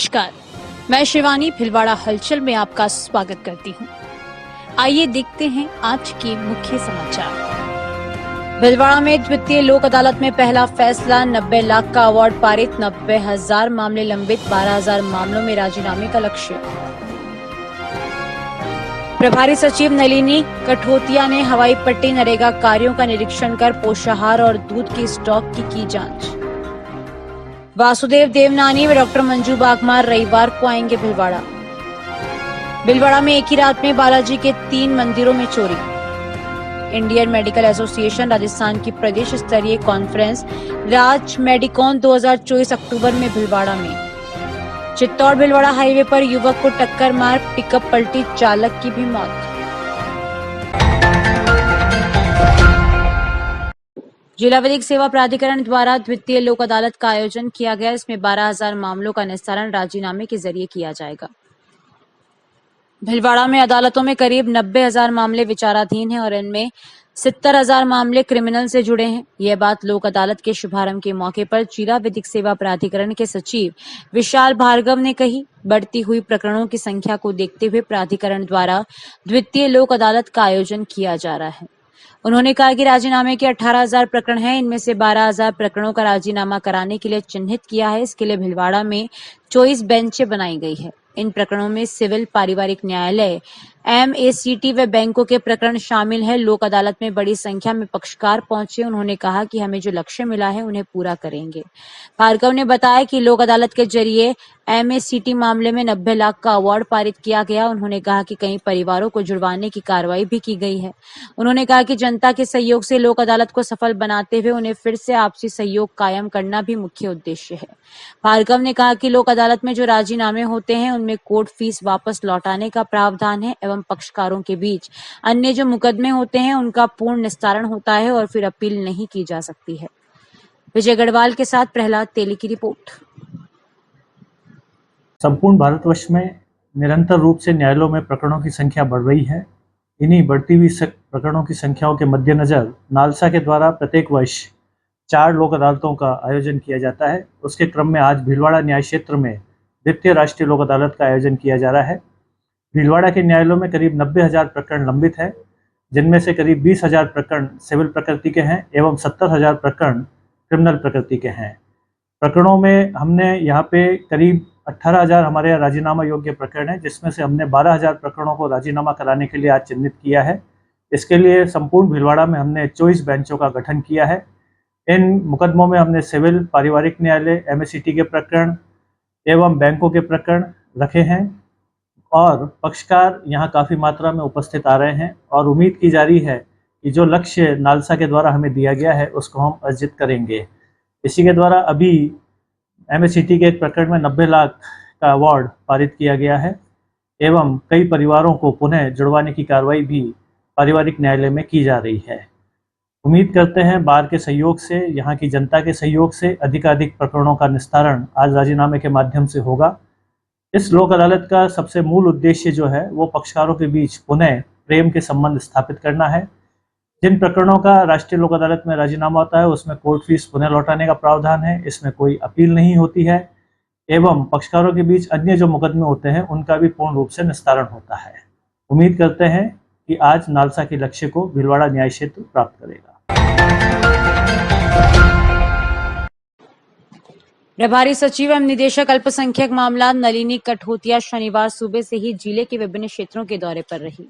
नमस्कार, मैं शिवानी भिलवाड़ा हलचल में आपका स्वागत करती हूं। आइए देखते हैं आज के मुख्य समाचार। भिलवाड़ा में द्वितीय लोक अदालत में पहला फैसला, 90 लाख का अवार्ड पारित, 90,000 मामले लंबित, 12,000 मामलों में राजीनामे का लक्ष्य। प्रभारी सचिव नलिनी कठोतिया ने हवाई पट्टी नरेगा कार्यों का निरीक्षण कर पोषाहार और दूध के स्टॉक की जांच। वासुदेव देवनानी व डॉक्टर मंजू बागमार रविवार को आएंगे भिलवाड़ा में एक ही रात में बालाजी के 3 मंदिरों में चोरी। इंडियन मेडिकल एसोसिएशन राजस्थान की प्रदेश स्तरीय कॉन्फ्रेंस राज मेडिकॉन 2024 अक्टूबर में भिलवाड़ा में। चित्तौड़ भिलवाड़ा हाईवे पर युवक को टक्कर मार पिकअप पलटी, चालक की भी मौत। जिला विधिक सेवा प्राधिकरण द्वारा द्वितीय लोक अदालत का आयोजन किया गया। इसमें 12,000 मामलों का निस्तारण राजीनामे के जरिए किया जाएगा। भिलवाड़ा में अदालतों में करीब 90,000 मामले विचाराधीन हैं और इनमें 70,000 मामले क्रिमिनल से जुड़े हैं। यह बात लोक अदालत के शुभारंभ के मौके पर जिला विधिक सेवा प्राधिकरण के सचिव विशाल भार्गव ने कही। बढ़ती हुई प्रकरणों की संख्या को देखते हुए प्राधिकरण द्वारा द्वितीय लोक अदालत का आयोजन किया जा रहा है। उन्होंने कहा कि राजीनामे के 18,000 प्रकरण हैं। इनमें से 12,000 प्रकरणों का राजीनामा कराने के लिए चिन्हित किया है। इसके लिए भिलवाड़ा में 24 बेंचें बनाई गई है। इन प्रकरणों में सिविल, पारिवारिक न्यायालय, MACT व बैंकों के प्रकरण शामिल है। लोक अदालत में बड़ी संख्या में पक्षकार पहुंचे। उन्होंने कहा कि हमें जो लक्ष्य मिला है उन्हें पूरा करेंगे। भार्गव ने बताया कि लोक अदालत के जरिए MACT मामले में 90 लाख का अवार्ड पारित किया गया। उन्होंने कहा कि कई परिवारों को जुड़वाने की कार्रवाई भी की गई है। उन्होंने कहा कि जनता के सहयोग से लोक अदालत को सफल बनाते हुए उन्हें फिर से आपसी सहयोग कायम करना भी मुख्य उद्देश्य है। भार्गव ने कहा कि लोक अदालत में जो राजीनामे होते हैं उनमें कोर्ट फीस वापस लौटाने का प्रावधान है एवं पक्षकारों के बीच अन्य जो मुकदमे होते हैं उनका पूर्ण निस्तारण होता है और फिर अपील नहीं की जा सकती है। विजय गढ़वाल के साथ प्रहलाद तेली की रिपोर्ट। संपूर्ण भारतवर्ष में निरंतर रूप से न्यायालयों में प्रकरणों की संख्या बढ़ रही है। इन्हीं बढ़ती हुई प्रकरणों की संख्याओं के मद्देनजर नालसा के द्वारा प्रत्येक वर्ष 4 लोक अदालतों का आयोजन किया जाता है। उसके क्रम में आज भीलवाड़ा न्याय क्षेत्र में द्वितीय राष्ट्रीय लोक अदालत का आयोजन किया जा रहा है। भीलवाड़ा के न्यायालयों में करीब 90,000 प्रकरण लंबित है, जिनमें से करीब 20,000 प्रकरण सिविल प्रकृति के हैं एवं 70,000 प्रकरण क्रिमिनल प्रकृति के हैं। प्रकरणों में हमने यहाँ पे करीब 18,000 हमारे यहाँ राजीनामा योग्य प्रकरण है, जिसमें से हमने 12,000 प्रकरणों को राजीनामा कराने के लिए आज चिन्हित किया है। इसके लिए संपूर्ण भीलवाड़ा में हमने 24 बेंचों का गठन किया है। इन मुकदमों में हमने सिविल, पारिवारिक न्यायालय, MACT के प्रकरण एवं बैंकों के प्रकरण रखे हैं और पक्षकार यहाँ काफ़ी मात्रा में उपस्थित आ रहे हैं और उम्मीद की जा रही है कि जो लक्ष्य नालसा के द्वारा हमें दिया गया है उसको हम अर्जित करेंगे। इसी के द्वारा अभी MACT के एक प्रकरण में 90 लाख का अवार्ड पारित किया गया है एवं कई परिवारों को पुनः जुड़वाने की कार्रवाई भी पारिवारिक न्यायालय में की जा रही है। उम्मीद करते हैं बार के सहयोग से, यहाँ की जनता के सहयोग से अधिकाधिक प्रकरणों का निस्तारण आज राजीनामे के माध्यम से होगा। इस लोक अदालत का सबसे मूल उद्देश्य जो है वो पक्षकारों के बीच पुनः प्रेम के संबंध स्थापित करना है। जिन प्रकरणों का राष्ट्रीय लोक अदालत में राजीनामा होता है उसमें कोर्ट फीस पुनः लौटाने का प्रावधान है। इसमें कोई अपील नहीं होती है एवं पक्षकारों के बीच अन्य जो मुकदमे होते हैं उनका भी पूर्ण रूप से निस्तारण होता है। उम्मीद करते हैं कि आज नालसा के लक्ष्य को भीलवाड़ा न्याय क्षेत्र प्राप्त करेगा। प्रभारी सचिव एवं निदेशक अल्पसंख्यक मामला नलिनी कठोतिया शनिवार सुबह से ही जिले के विभिन्न क्षेत्रों के दौरे पर रही।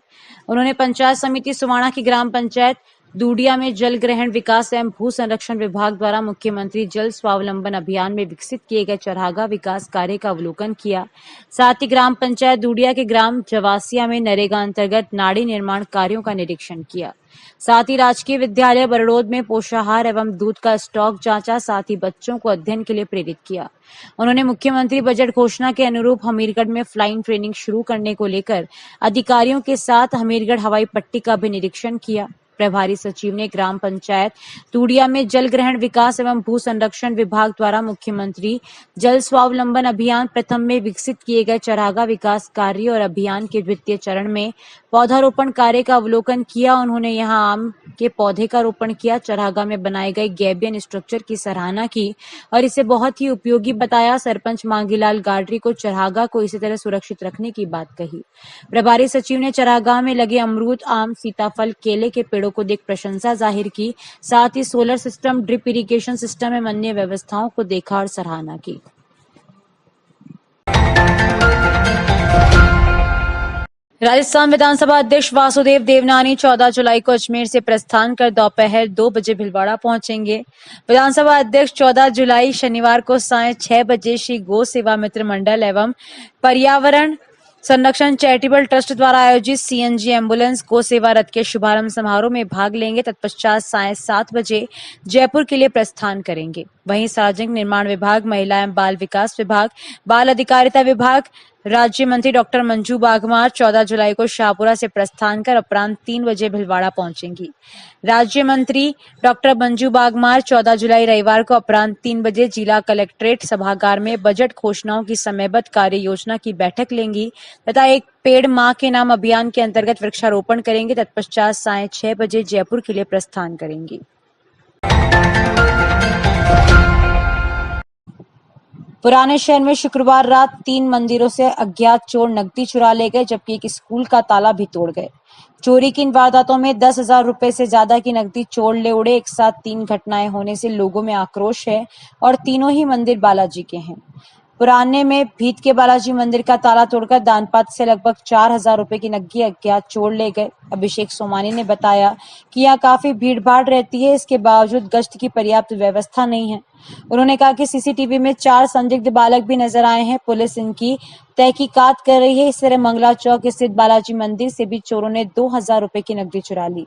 उन्होंने पंचायत समिति सुवाणा की ग्राम पंचायत दूडिया में जल ग्रहण विकास एवं भू संरक्षण विभाग द्वारा मुख्यमंत्री जल स्वावलंबन अभियान में विकसित किए गए चरहागा विकास कार्य का अवलोकन किया। साथ ही ग्राम पंचायत दूडिया के ग्राम जवासिया में नरेगा अंतर्गत नाड़ी निर्माण कार्यों का निरीक्षण किया। साथ ही राजकीय विद्यालय बरड़ोद में पोषाहार एवं दूध का स्टॉक जांचा। साथ ही बच्चों को अध्ययन के लिए प्रेरित किया। उन्होंने मुख्यमंत्री बजट घोषणा के अनुरूप हमीरगढ़ में फ्लाइंग ट्रेनिंग शुरू करने को लेकर अधिकारियों के साथ हमीरगढ़ हवाई पट्टी का भी निरीक्षण किया। प्रभारी सचिव ने ग्राम पंचायत तूड़िया में जल ग्रहण विकास एवं भू संरक्षण विभाग द्वारा मुख्यमंत्री जल स्वावलंबन अभियान प्रथम में विकसित किए गए चरागा विकास कार्य और अभियान के द्वितीय चरण में पौधारोपण कार्य का अवलोकन किया। उन्होंने यहां आम के पौधे का रोपण किया, चरागा में बनाए गए गैबियन स्ट्रक्चर की सराहना की और इसे बहुत ही उपयोगी बताया। सरपंच मांगीलाल गाडरी को चरागा को इसी तरह सुरक्षित रखने की बात कही। प्रभारी सचिव ने चरागाह में लगे अमरूद, आम, सीताफल, केले के पेड़ों को देख प्रशंसा जाहिर की। साथ ही solar system, drip irrigation system एवं अन्य व्यवस्थाओं को देखा और सराहना की। राजस्थान विधानसभा अध्यक्ष वासुदेव देवनानी 14 जुलाई को अजमेर से प्रस्थान कर दोपहर 2 बजे भीलवाड़ा पहुंचेंगे। विधानसभा अध्यक्ष 14 जुलाई शनिवार को सायं 6 बजे श्री गौ सेवा मित्र मंडल एवं पर्यावरण संरक्षण चैरिटेबल ट्रस्ट द्वारा आयोजित सीएनजी एम्बुलेंस गौ सेवा रथ के शुभारंभ समारोह में भाग लेंगे। तत्पश्चात सायं 7 बजे जयपुर के लिए प्रस्थान करेंगे। वहीं सार्वजनिक निर्माण विभाग, महिला एवं बाल विकास विभाग, बाल अधिकारिता विभाग राज्य मंत्री डॉक्टर मंजू बागमार 14 जुलाई को शाहपुरा से प्रस्थान कर अपराह्न 3 बजे भीलवाड़ा पहुंचेंगी। राज्य मंत्री डॉक्टर मंजू बागमार 14 जुलाई रविवार को अपराह्न 3 बजे जिला कलेक्ट्रेट सभागार में बजट घोषणाओं की समयबद्ध कार्य योजना की बैठक लेंगी तथा एक पेड़ मां के नाम अभियान के अंतर्गत वृक्षारोपण करेंगे। तत्पश्चात सायं 6 बजे जयपुर के लिए प्रस्थान करेंगी। पुराने शहर में शुक्रवार रात 3 मंदिरों से अज्ञात चोर नकदी चुरा ले गए, जबकि एक स्कूल का ताला भी तोड़ गए। चोरी की इन वारदातों में 10,000 रुपए से ज्यादा की नकदी चोर ले उड़े। एक साथ 3 घटनाएं होने से लोगों में आक्रोश है और तीनों ही मंदिर बालाजी के हैं। पुराने में भीत के बालाजी मंदिर का ताला तोड़कर दानपात्र से लगभग 4,000 रुपए की नकदी अज्ञात चोर ले गए। अभिषेक सोमानी ने बताया कि यहाँ काफी भीड़ भाड़ रहती है, इसके बावजूद गश्त की पर्याप्त व्यवस्था नहीं है। उन्होंने कहा कि सीसीटीवी में 4 संदिग्ध बालक भी नजर आए हैं। पुलिस इनकी तहकीकात कर रही है। इस तरह मंगला चौक स्थित बालाजी मंदिर से भी चोरों ने 2,000 रुपए की नकदी चुरा ली।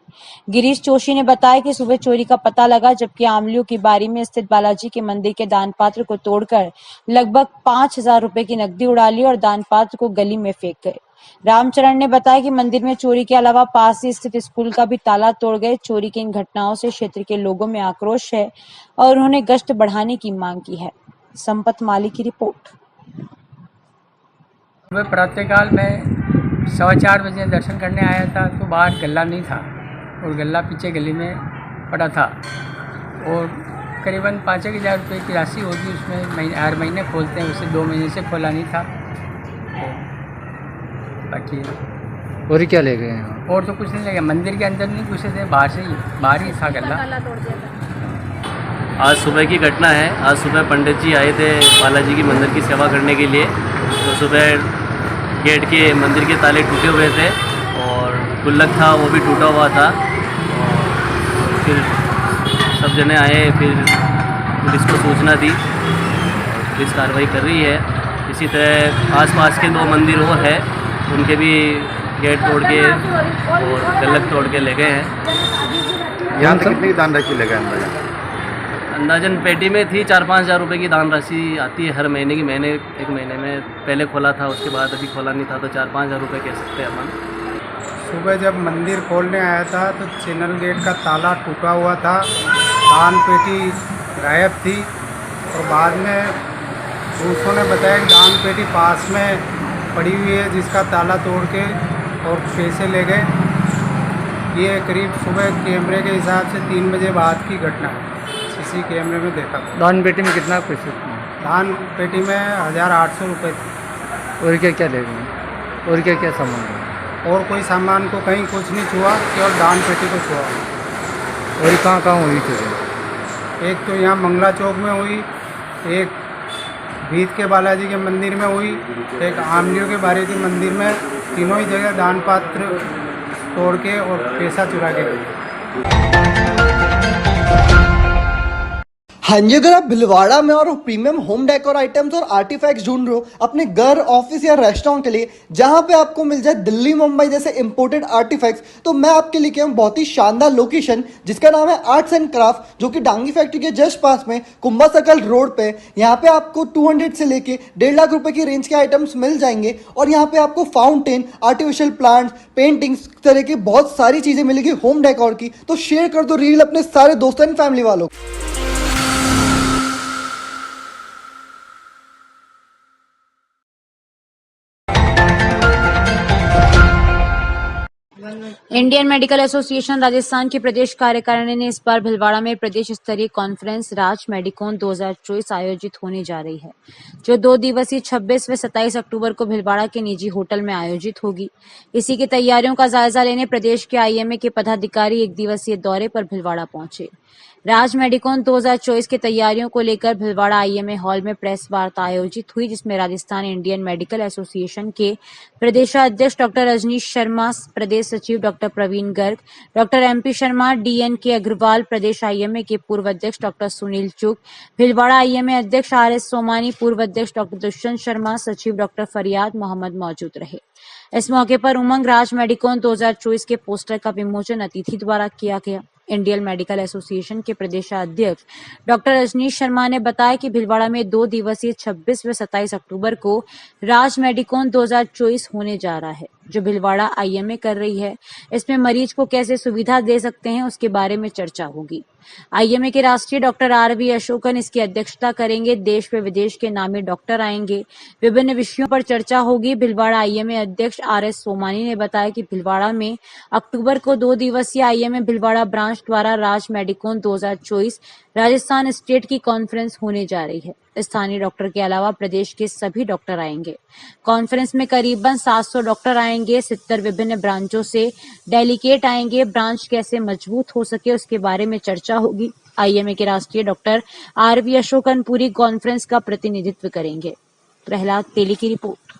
गिरीश जोशी ने बताया कि सुबह चोरी का पता लगा, जबकि आमलियों की बारी में स्थित बालाजी के मंदिर के दान पात्र को तोड़कर लगभग 5,000 रुपए की नकदी उड़ा ली और दान पात्र को गली में फेंक गए। रामचरण ने बताया कि मंदिर में चोरी के अलावा पास ही स्थित स्कूल का भी ताला तोड़ गए। चोरी की इन घटनाओं से क्षेत्र के लोगों में आक्रोश है और उन्होंने गश्त बढ़ाने की मांग की है। संपत माली की रिपोर्ट। सुबह प्रातःकाल में 4:15 बजे दर्शन करने आया था तो बाहर गल्ला नहीं था और गल्ला पीछे गली में पड़ा था और करीबन 5,000 रुपये की राशि होगी उसमें। हर महीने खोलते हैं, उसे 2 महीने से खोला नहीं था। बाकी और क्या ले गए हैं? और तो कुछ नहीं लगा, मंदिर के अंदर नहीं घुसे थे, बाहर ही था गल्ला। आज सुबह की घटना है। आज सुबह पंडित जी आए थे बालाजी की मंदिर की सेवा करने के लिए। तो सुबह गेट के मंदिर के ताले टूटे हुए थे और गुल्लक था वो भी टूटा हुआ था। और फिर सब जने आए, फिर पुलिस को सूचना दी, पुलिस कार्रवाई कर रही है। इसी तरह आसपास के 2 मंदिर और है, उनके भी गेट तोड़ के और गल्लक तोड़ के ले गए हैं। यहाँ से कितनी दान राशि लगा अंदाजन पेटी में थी 4-5 हज़ार रुपये की दान राशि आती है हर महीने की। एक महीने में पहले खोला था, उसके बाद अभी खोला नहीं था, तो 4-5 हज़ार रुपये कह सकते हैं अपन। सुबह जब मंदिर खोलने आया था तो चैनल गेट का ताला टूटा हुआ था, दान पेटी गायब थी और बाद में दूसरों ने बताया कि दान पेटी पास में पड़ी हुई है जिसका ताला तोड़ के और पैसे ले गए। ये करीब सुबह कैमरे के हिसाब से 3 बजे बाद की घटना है, सीसी कैमरे में देखा। दान पेटी में कितना पैसे? दान पेटी में 1,800 रुपये थे। और क्या क्या ले गए? और क्या क्या सामान है? और कोई सामान को कहीं कुछ नहीं छुआ, केवल दान पेटी को छुआ। और कहाँ हुई चोरी? एक तो यहाँ मंगला चौक में हुई, एक भीत के बालाजी के मंदिर में हुई, एक आमलियों के बारे के मंदिर में। तीनों ही जगह दान पात्र तोड़ के और पैसा चुरा के गए। हाँ जी, अगर आप भिलवाड़ा में और प्रीमियम होम डेकोर आइटम्स और आर्टिफैक्ट्स ढूंढ रहे हो अपने घर, ऑफिस या रेस्टोरेंट के लिए, जहां पे आपको मिल जाए दिल्ली मुंबई जैसे इंपोर्टेड आर्टिफैक्ट्स, तो मैं आपके लिए हूँ बहुत ही शानदार लोकेशन जिसका नाम है आर्ट्स एंड क्राफ्ट, जो कि डांगी फैक्ट्री के जस्ट पास में कुंभा सर्कल रोड पे। यहाँ पे आपको 200 से लेके 1.5 लाख रुपए की रेंज के आइटम्स मिल जाएंगे और यहाँ पे आपको फाउंटेन, आर्टिफिशियल प्लांट्स, पेंटिंग्स तरह की बहुत सारी चीजें मिलेगी होम डेकोर की। तो शेयर कर दो रील अपने सारे दोस्तों एंड फैमिली वालों को। इंडियन मेडिकल एसोसिएशन राजस्थान की प्रदेश कार्यकारिणी ने इस बार भिलवाड़ा में प्रदेश स्तरीय कॉन्फ्रेंस राज मेडिकोन 2024 आयोजित होने जा रही है, जो 2 दिवसीय 26 व 27 अक्टूबर को भिलवाड़ा के निजी होटल में आयोजित होगी। इसी की तैयारियों का जायजा लेने प्रदेश के आईएमए के पदाधिकारी 1 दिवसीय दौरे पर भिलवाड़ा पहुंचे। राज मेडिकोन 2024 की तैयारियों को लेकर भिलवाड़ा आईएमए हॉल में प्रेस वार्ता आयोजित हुई, जिसमें राजस्थान इंडियन मेडिकल एसोसिएशन के प्रदेशाध्यक्ष डॉक्टर रजनीश शर्मा, प्रदेश सचिव doctor Praveen Garg, doctor MP Sharma, DNK Agarwal, प्रदेश आईएमए के पूर्व अध्यक्ष डॉक्टर सुनील चुग, भिलवाड़ा आईएमए अध्यक्ष आरएस सोमानी, पूर्व अध्यक्ष डॉक्टर दुष्यंत शर्मा, सचिव डॉक्टर फरियाद मोहम्मद मौजूद रहे। इस मौके पर उमंग राज मेडिकोन 2024 के पोस्टर का विमोचन अतिथि द्वारा किया गया। इंडियन मेडिकल एसोसिएशन के प्रदेशाध्यक्ष डॉक्टर रजनीश शर्मा ने बताया कि भिलवाड़ा में 2 दिवसीय 26 व 27 अक्टूबर को राज मेडिकोन 2024 होने जा रहा है, जो भिलवाड़ा आईएमए कर रही है। इसमें मरीज को कैसे सुविधा दे सकते हैं उसके बारे में चर्चा होगी। आईएमए के राष्ट्रीय डॉक्टर आरवी अशोकन इसकी अध्यक्षता करेंगे। देश व विदेश के नामी डॉक्टर आएंगे। विभिन्न विषयों पर चर्चा होगी। भिलवाड़ा आईएमए अध्यक्ष आरएस सोमानी ने बताया कि भिलवाड़ा में अक्टूबर को 2 दिवसीय आईएमए भिलवाड़ा ब्रांच द्वारा राज मेडिकोन 2024 राजस्थान स्टेट की कॉन्फ्रेंस होने जा रही है। स्थानीय डॉक्टर के अलावा प्रदेश के सभी डॉक्टर आएंगे। कॉन्फ्रेंस में करीबन 700 डॉक्टर आएंगे। 70 विभिन्न ब्रांचों से डेलीगेट आएंगे। ब्रांच कैसे मजबूत हो सके उसके बारे में चर्चा होगी। आईएमए के राष्ट्रीय डॉक्टर आरवी अशोकन पूरी कॉन्फ्रेंस का प्रतिनिधित्व करेंगे। प्रहलाद तेली की रिपोर्ट।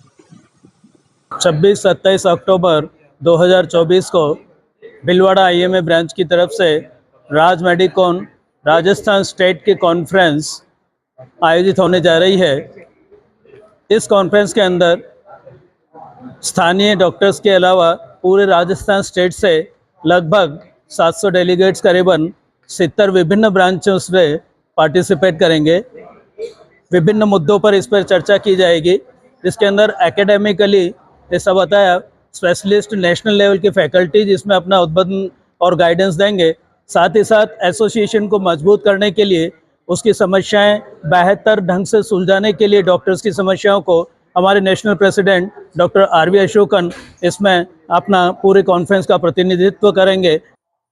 26-27 अक्टूबर 2024 को भिलवाड़ा आईएमए ब्रांच की तरफ से राज मेडिकोन राजस्थान स्टेट की कॉन्फ्रेंस आयोजित होने जा रही है। इस कॉन्फ्रेंस के अंदर स्थानीय डॉक्टर्स के अलावा पूरे राजस्थान स्टेट से लगभग 700 डेलीगेट्स करीबन 70 विभिन्न ब्रांचों से पार्टिसिपेट करेंगे। विभिन्न मुद्दों पर इस पर चर्चा की जाएगी, जिसके अंदर एकेडमिकली ऐसा बताया स्पेशलिस्ट नेशनल लेवल की फैकल्टी जिसमें अपना उद्बोधन और गाइडेंस देंगे। साथ ही साथ एसोसिएशन को मजबूत करने के लिए उसकी समस्याएं बेहतर ढंग से सुलझाने के लिए डॉक्टर्स की समस्याओं को हमारे national president doctor R V Ashokan इसमें अपना पूरे कॉन्फ्रेंस का प्रतिनिधित्व करेंगे।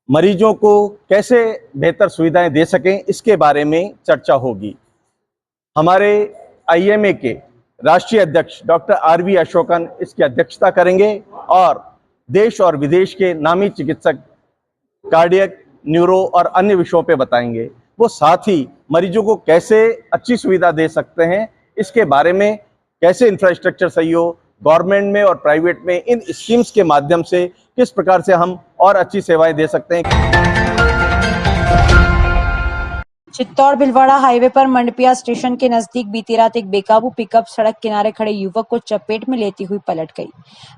मरीजों को कैसे बेहतर सुविधाएं दे सकें इसके बारे में चर्चा होगी। हमारे आईएमए के राष्ट्रीय अध्यक्ष डॉक्टर आरवी अशोकन इसकी अध्यक्षता करेंगे और देश और विदेश के नामी चिकित्सक कार्डियक, न्यूरो और अन्य विषयों पे बताएंगे। वो साथ ही मरीजों को कैसे अच्छी सुविधा दे सकते हैं इसके बारे में, कैसे इंफ्रास्ट्रक्चर सहयोग गवर्नमेंट में और प्राइवेट में इन स्कीम्स के माध्यम से किस प्रकार से हम और अच्छी सेवाएं दे सकते हैं। चित्तौड़ भिलवाड़ा हाईवे पर मंडपिया स्टेशन के नजदीक बीती रात एक बेकाबू पिकअप सड़क किनारे खड़े युवक को चपेट में लेती हुई पलट गई।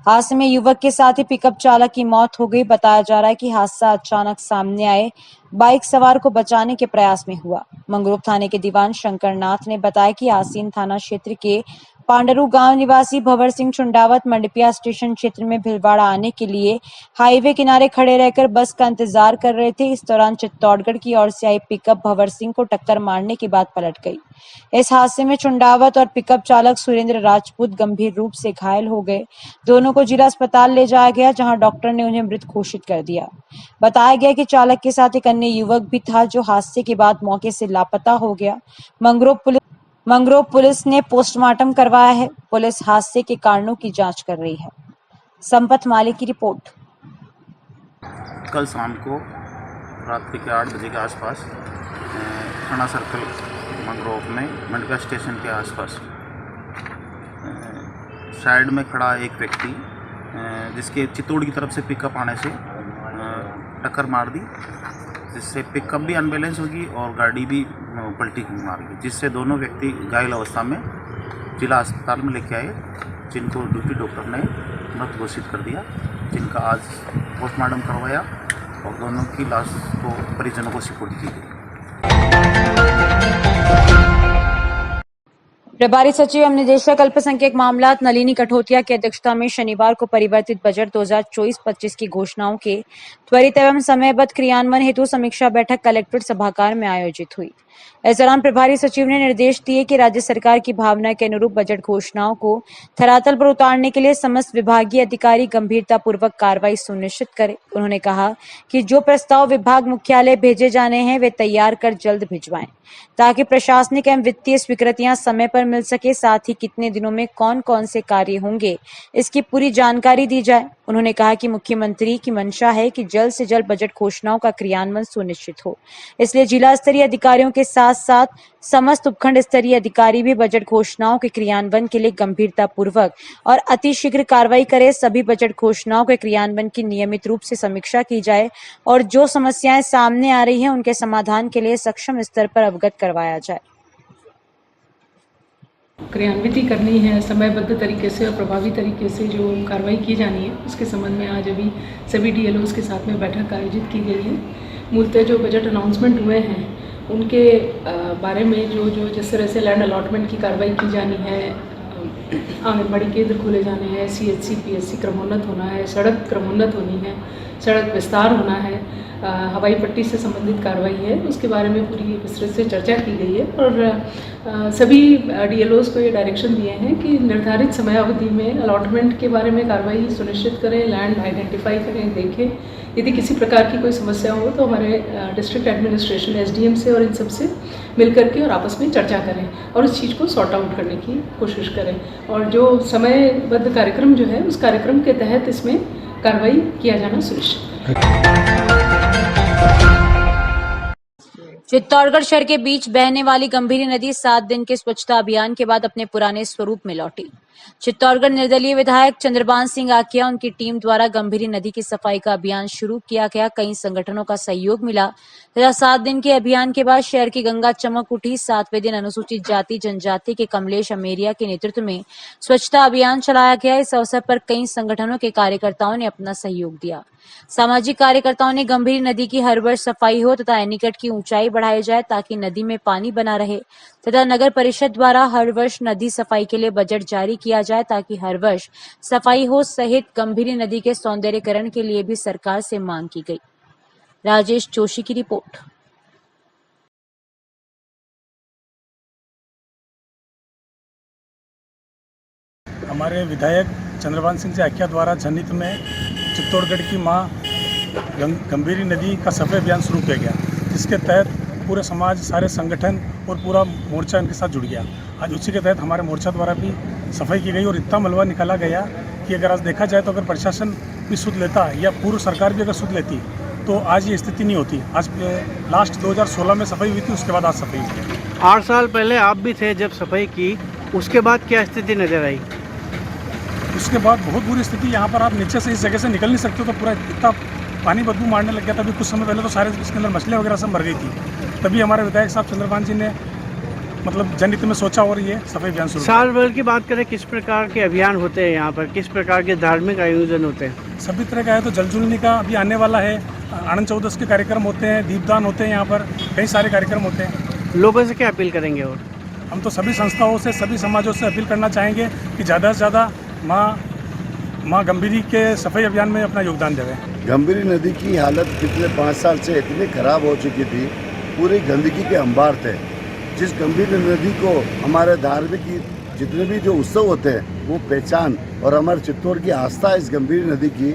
हादसे में युवक के साथ ही पिकअप चालक की मौत हो गई। बताया जा रहा है कि हादसा अचानक सामने आए बाइक सवार को बचाने के प्रयास में हुआ। मंगरूप थाने के दीवान शंकर नाथ ने बताया कि आसीन थाना क्षेत्र के पांडरू गांव निवासी भंवर सिंह चुंडावत मंडपिया स्टेशन क्षेत्र में भिलवाड़ा आने के लिए हाईवे किनारे खड़े रहकर बस का इंतजार कर रहे थे। इस दौरान चित्तौड़गढ़ की ओर से आई पिकअप भंवर सिंह को टक्कर मारने के बाद पलट गई। इस हादसे में चुंडावत और पिकअप चालक सुरेंद्र राजपूत गंभीर रूप से घायल हो गए। दोनों को जिला अस्पताल ले जाया गया, जहां डॉक्टर ने उन्हें मृत घोषित कर दिया। बताया गया कि चालक के साथ एक अन्य युवक भी था, जो हादसे के बाद मौके से लापता हो गया। मंगरूप पुलिस ने पोस्टमार्टम करवाया है। पुलिस हादसे के कारणों की जांच कर रही है। संपत मालिक की रिपोर्ट। कल शाम को रात्रि के 8 बजे के आसपास थाना सर्कल मंगरूप में मंडपिया स्टेशन के आसपास साइड में खड़ा एक व्यक्ति जिसके चित्तौड़ की तरफ से पिकअप आने से टक्कर मार दी। जिससे पिकअप भी अनबैलेंस होगी और गाड़ी भी पलटी मारेगी, जिससे दोनों व्यक्ति घायल अवस्था में जिला अस्पताल में लेके आए, जिनको ड्यूटी डॉक्टर ने मृत घोषित कर दिया, जिनका आज पोस्टमार्टम करवाया और दोनों की लाश को परिजनों को सुपुर्द की गई। प्रभारी सचिव एवं निदेशक अल्पसंख्यक मामलात नलिनी कठोतिया की अध्यक्षता में शनिवार को परिवर्तित बजट 2024-25 की घोषणाओं के त्वरित एवं समयबद्ध क्रियान्वयन हेतु समीक्षा बैठक कलेक्ट्रेट सभागार में आयोजित हुई। इस दौरान प्रभारी सचिव ने निर्देश दिए कि राज्य सरकार की भावना के अनुरूप बजट घोषणाओं को धरातल पर उतारने के लिए समस्त विभागीय अधिकारी गंभीरतापूर्वक कार्रवाई सुनिश्चित करें। उन्होंने कहा कि जो प्रस्ताव विभाग मुख्यालय भेजे जाने हैं वे तैयार कर जल्द भिजवाएं, ताकि प्रशासनिक एवं वित्तीय स्वीकृतियां समय पर मिल सके। साथ ही कितने दिनों में कौन कौन से कार्य होंगे, इसकी पूरी जानकारी दी जाए। उन्होंने कहा कि मुख्यमंत्री की मंशा है कि जल्द से जल्द बजट घोषणाओं का क्रियान्वयन सुनिश्चित हो, इसलिए जिला स्तरीय अधिकारियों के साथ साथ समस्त उपखंड स्तरीय अधिकारी भी बजट घोषणाओं के क्रियान्वयन के लिए गंभीरतापूर्वक और अतिशीघ्र कार्रवाई करें। सभी बजट घोषणाओं के क्रियान्वयन की नियमित रूप से समीक्षा की जाए और जो समस्याएं सामने आ रही हैं उनके समाधान के लिए सक्षम स्तर पर अवगत करवाया जाए। क्रियान्वित करनी है समयबद्ध तरीके से और प्रभावी तरीके से जो कार्रवाई की जानी है, उसके संबंध में आज अभी सभी डीएलओस के साथ में बैठक आयोजित की गई है। मूलतः जो बजट अनाउंसमेंट हुए हैं उनके बारे में जो जिस तरह से लैंड अलॉटमेंट की कार्रवाई की जानी है, आंगनबाड़ी केंद्र खोले जाने हैं, CHC PSC क्रमोन्नत होना है, सड़क क्रमोन्नत होनी है, सड़क विस्तार होना है, हवाई पट्टी से संबंधित कार्रवाई है, उसके बारे में पूरी विस्तृत से चर्चा की गई है। और सभी डीएलओस को ये डायरेक्शन दिए हैं कि निर्धारित समयावधि में अलॉटमेंट के बारे में कार्रवाई सुनिश्चित करें, लैंड आइडेंटिफाई करें, देखें। यदि किसी प्रकार की कोई समस्या हो तो हमारे डिस्ट्रिक्ट एडमिनिस्ट्रेशन SDM से और इन सब से मिल करके और आपस में चर्चा करें और उस चीज़ को सॉर्ट आउट करने की कोशिश करें। और जो समयबद्ध कार्यक्रम जो है उस कार्यक्रम के तहत इसमें कार्रवाई किया जाना सुनिश्चित करें। चित्तौड़गढ़ शहर के बीच बहने वाली गंभीरी नदी 7 दिन के स्वच्छता अभियान के बाद अपने पुराने स्वरूप में लौटी। चित्तौड़गढ़ निर्दलीय विधायक चंद्रभान सिंह आकिया उनकी टीम द्वारा गंभीरी नदी की सफाई का अभियान शुरू किया गया। कई संगठनों का सहयोग मिला तथा 7 दिन के अभियान के बाद शहर की गंगा चमक उठी। 7वें दिन अनुसूचित जाति जनजाति के कमलेश अमेरिया के नेतृत्व में स्वच्छता अभियान चलाया गया। इस अवसर पर कई संगठनों के कार्यकर्ताओं ने अपना सहयोग दिया। सामाजिक कार्यकर्ताओं ने गंभीरी नदी की हर वर्ष सफाई हो तथा एनीकट की ऊंचाई बढ़ाई जाए ताकि नदी में पानी बना रहे तथा नगर परिषद द्वारा हर वर्ष नदी सफाई के लिए बजट जारी किया जाए ताकि हर वर्ष सफाई हो सहित गंभीरी नदी के सौंदर्यीकरण के लिए भी सरकार से मांग की गई। राजेश जोशी की रिपोर्ट। हमारे विधायक चंद्रभान सिंह जी आकिया द्वारा जनहित में चित्तौड़गढ़ की मां गंभीरी नदी का सफाई अभियान शुरू किया गया, जिसके तहत पूरे समाज, सारे संगठन और पूरा मोर्चा इनके साथ जुड़ गया। आज उसी के तहत हमारे मोर्चा द्वारा भी सफाई की गई और इतना मलबा निकाला गया कि अगर आज देखा जाए तो अगर प्रशासन भी सुध लेता या पूर्व सरकार भी अगर सुध लेती तो आज ये स्थिति नहीं होती। आज लास्ट 2016 में सफाई हुई थी, उसके बाद आज सफाई हुई है। 8 साल पहले आप भी थे जब सफाई की, उसके बाद क्या स्थिति नजर आई? उसके बाद बहुत बुरी स्थिति, यहाँ पर आप नीचे से इस जगह से निकल नहीं सकते हो, तो पूरा इतना पानी बदबू मारने लग गया था। अभी कुछ समय पहले तो सारे इसके अंदर मछलियाँ वगैरह सब मर गई थी। तभी हमारे विधायक साहब चंद्रभान जी ने मतलब जनहित में सोचा और ये सफाई अभियान शुरू। साल भर की बात करें, किस प्रकार के अभियान होते हैं यहाँ पर, किस प्रकार के धार्मिक आयोजन होते हैं? सभी तरह का है। तो जलजुलनी का अभी आने वाला है, आनंद चौदस के कार्यक्रम होते हैं, दीपदान होते हैं, यहाँ पर कई सारे कार्यक्रम होते हैं। लोगों से क्या अपील करेंगे? और हम तो सभी संस्थाओं से, सभी समाजों से अपील करना चाहेंगे कि ज़्यादा से ज़्यादा माँ गंभीरी के सफाई अभियान में अपना योगदान देवें। गंभीरी नदी की हालत पिछले 5 साल से इतनी खराब हो चुकी थी, पूरी गंदगी के अंबार थे। जिस गंभीरी नदी को हमारे धार्मिक जितने भी जो उत्सव होते हैं वो पहचान और हमारे चित्तौड़ की आस्था है इस गंभीरी नदी की,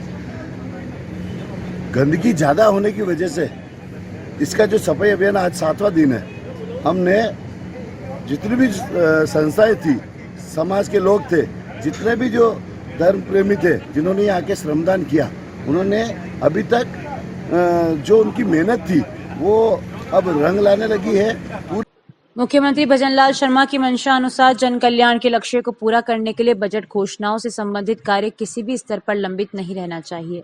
गंदगी ज़्यादा होने की वजह से इसका जो सफाई अभियान आज 7वां दिन है। हमने जितनी भी संस्थाएं थी, समाज के लोग थे, जितने भी जो धर्म प्रेमी थे जिन्होंने यहाँ के श्रमदान किया, उन्होंने अभी तक जो उनकी मेहनत थी वो अब रंग लाने लगी है। मुख्यमंत्री भजनलाल शर्मा की मंशा अनुसार जन कल्याण के लक्ष्य को पूरा करने के लिए बजट घोषणाओं से संबंधित कार्य किसी भी स्तर पर लंबित नहीं रहना चाहिए,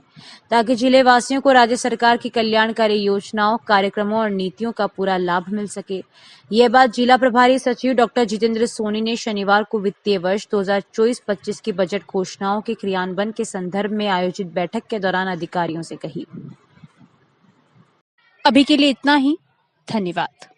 ताकि जिले वासियों को राज्य सरकार की कल्याणकारी योजनाओं, कार्यक्रमों और नीतियों का पूरा लाभ मिल सके। ये बात जिला प्रभारी सचिव डॉक्टर जितेंद्र सोनी ने शनिवार को वित्तीय वर्ष 2024-25 की बजट घोषणाओं के क्रियान्वयन के संदर्भ में आयोजित बैठक के दौरान अधिकारियों से कही। अभी के लिए इतना ही। धन्यवाद।